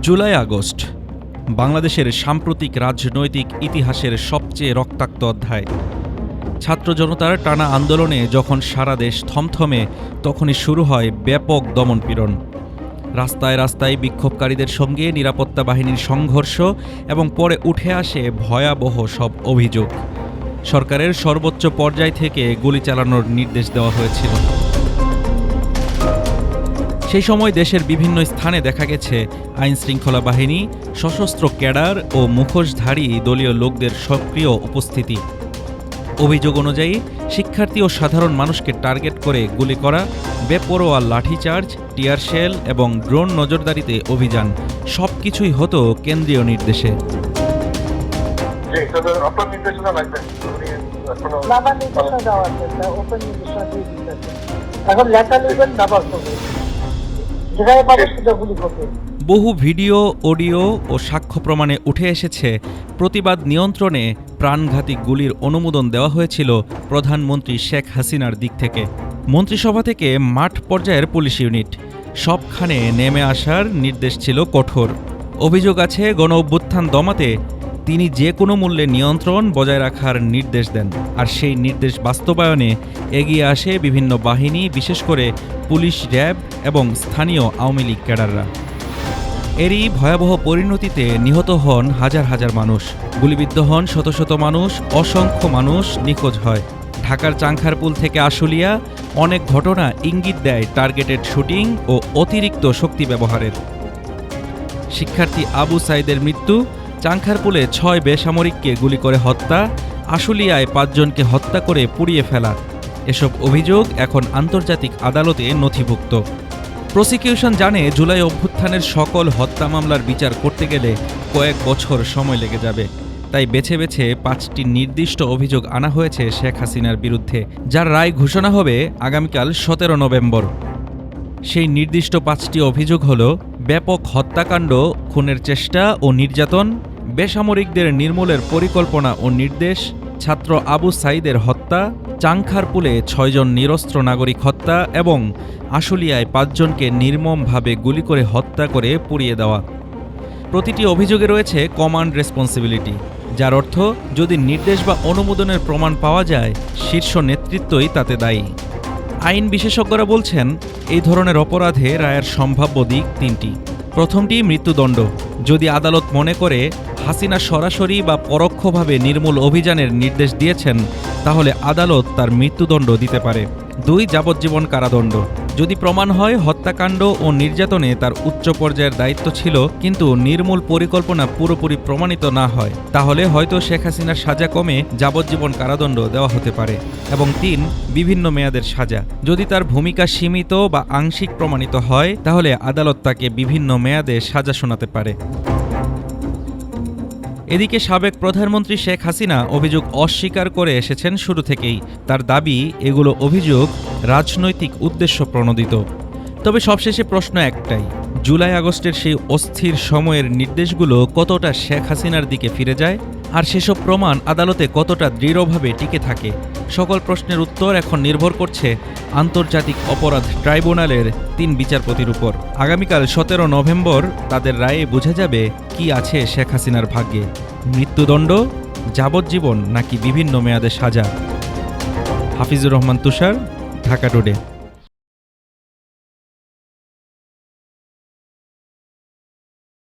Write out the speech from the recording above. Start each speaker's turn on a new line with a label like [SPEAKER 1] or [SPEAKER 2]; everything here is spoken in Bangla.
[SPEAKER 1] জুলাই আগস্ট বাংলাদেশের সাম্প্রতিক রাজনৈতিক ইতিহাসের সবচেয়ে রক্তাক্ত অধ্যায়। ছাত্র জনতার টানা আন্দোলনে যখন সারা দেশ থমথমে, তখনই শুরু হয় ব্যাপক দমনপীড়ন। রাস্তায় রাস্তায় বিক্ষোভকারীদের সঙ্গে নিরাপত্তা বাহিনীর সংঘর্ষ এবং পরে উঠে আসে ভয়াবহ সব অভিযোগ। সরকারের সর্বোচ্চ পর্যায় থেকে গুলি চালানোর নির্দেশ দেওয়া হয়েছিল। সেই সময় দেশের বিভিন্ন স্থানে দেখা গেছে আইনশৃঙ্খলা বাহিনী, সশস্ত্র ক্যাডার ও মুখোশধারী দলীয় লোকদের সক্রিয় উপস্থিতি। অভিযোগ অনুযায়ী শিক্ষার্থী ও সাধারণ মানুষকে টার্গেট করে গুলি করা, বেপরোয়া লাঠিচার্জ, টিয়ার শেল এবং ড্রোন নজরদারিতে অভিযান সবকিছুই হতো কেন্দ্রীয় নির্দেশে। বহু ভিডিও, অডিও ও সাক্ষ্য প্রমাণে উঠে এসেছে প্রতিবাদ নিয়ন্ত্রণে প্রাণঘাতী গুলির অনুমোদন দেওয়া হয়েছিল প্রধানমন্ত্রী শেখ হাসিনার দিক থেকে। মন্ত্রিসভা থেকে মাঠ পর্যায়ের পুলিশ ইউনিট সবখানে নেমে আসার নির্দেশ ছিল কঠোর। অভিযোগ আছে গণ অভ্যুত্থান দমাতে তিনি যে কোনো মূল্যে নিয়ন্ত্রণ বজায় রাখার নির্দেশ দেন, আর সেই নির্দেশ বাস্তবায়নে এগিয়ে আসে বিভিন্ন বাহিনী, বিশেষ করে পুলিশ, র্যাব এবং স্থানীয় আওয়ামী লীগ ক্যাডাররা। এরই ভয়াবহ পরিণতিতে নিহত হন হাজার হাজার মানুষ, গুলিবিদ্ধ হন শত শত মানুষ, অসংখ্য মানুষ নিখোঁজ হয়। ঢাকার চাংখারপুল থেকে আশুলিয়া অনেক ঘটনা ইঙ্গিত দেয় টার্গেটেড শুটিং ও অতিরিক্ত শক্তি ব্যবহারের। শিক্ষার্থী আবু সাইদের মৃত্যু, চাংখারপুলে ৬ বেসামরিককে গুলি করে হত্যা, আশুলিয়ায় ৫ জনকে হত্যা করে পুড়িয়ে ফেলা, এসব অভিযোগ এখন আন্তর্জাতিক আদালতে নথিভুক্ত। প্রসিকিউশন জানে জুলাই অভ্যুত্থানের সকল হত্যা মামলার বিচার করতে গেলে কয়েক বছর সময় লেগে যাবে। তাই বেছে বেছে ৫টি নির্দিষ্ট অভিযোগ আনা হয়েছে শেখ হাসিনার বিরুদ্ধে, যার রায় ঘোষণা হবে আগামীকাল ১৭ নভেম্বর। সেই নির্দিষ্ট ৫টি অভিযোগ হল: ব্যাপক হত্যাকাণ্ড, খুনের চেষ্টা ও নির্যাতন, বেসামরিকদের নির্মূলের পরিকল্পনা ও নির্দেশ, ছাত্র আবু সাইদের হত্যা, চাংখারপুলে ৬ জন নিরস্ত্র নাগরিক হত্যা এবং আশুলিয়ায় ৫ জনকে নির্মমভাবে গুলি করে হত্যা করে পুড়িয়ে দেওয়া। প্রতিটি অভিযোগে রয়েছে কমান্ড রেসপন্সিবিলিটি, যার অর্থ যদি নির্দেশ বা অনুমোদনের প্রমাণ পাওয়া যায়, শীর্ষ নেতৃত্বই তাতে দায়ী। আইন বিশেষজ্ঞরা বলছেন এই ধরনের অপরাধে রায়ের সম্ভাব্য দিক ৩টি। প্রথমটি মৃত্যুদণ্ড। যদি আদালত মনে করে হাসিনা সরাসরি বা পরোক্ষভাবে নির্মূল অভিযানের নির্দেশ দিয়েছেন, তাহলে আদালত তার মৃত্যুদণ্ড দিতে পারে। ২. যাবজ্জীবন কারাদণ্ড। যদি প্রমাণ হয় হত্যাকাণ্ড ও নির্যাতনে তার উচ্চ পর্যায়ের দায়িত্ব ছিল, কিন্তু নির্মূল পরিকল্পনা পুরোপুরি প্রমাণিত না হয়, তাহলে হয়তো শেখ হাসিনার সাজা কমে যাবজ্জীবন কারাদণ্ড দেওয়া হতে পারে। এবং ৩. বিভিন্ন মেয়াদের সাজা। যদি তার ভূমিকা সীমিত বা আংশিক প্রমাণিত হয়, তাহলে আদালত তাকে বিভিন্ন মেয়াদে সাজা শোনাতে পারে। এদিকে সাবেক প্রধানমন্ত্রী শেখ হাসিনা অভিযোগ অস্বীকার করে এসেছেন শুরু থেকেই। তার দাবি এগুলো অভিযোগ রাজনৈতিক উদ্দেশ্য প্রণোদিত। তবে সবশেষে প্রশ্ন একটাই: জুলাই আগস্টের সেই অস্থির সময়ের নির্দেশগুলো কতটা শেখ হাসিনার দিকে ফিরে যায়, আর সেসব প্রমাণ আদালতে কতটা দৃঢ়ভাবে টিকে থাকে? সকল প্রশ্নের উত্তর এখন নির্ভর করছে আন্তর্জাতিক অপরাধ ট্রাইব্যুনালের ৩ বিচারপতির উপর। আগামীকাল ১৭ নভেম্বর তাদের রায়ে বোঝা যাবে কি আছে শেখ হাসিনার ভাগ্যে: মৃত্যুদণ্ড, যাবজ্জীবন নাকি বিভিন্ন মেয়াদে সাজা। হাফিজুর রহমান তুষার, ঢাকা টুডে।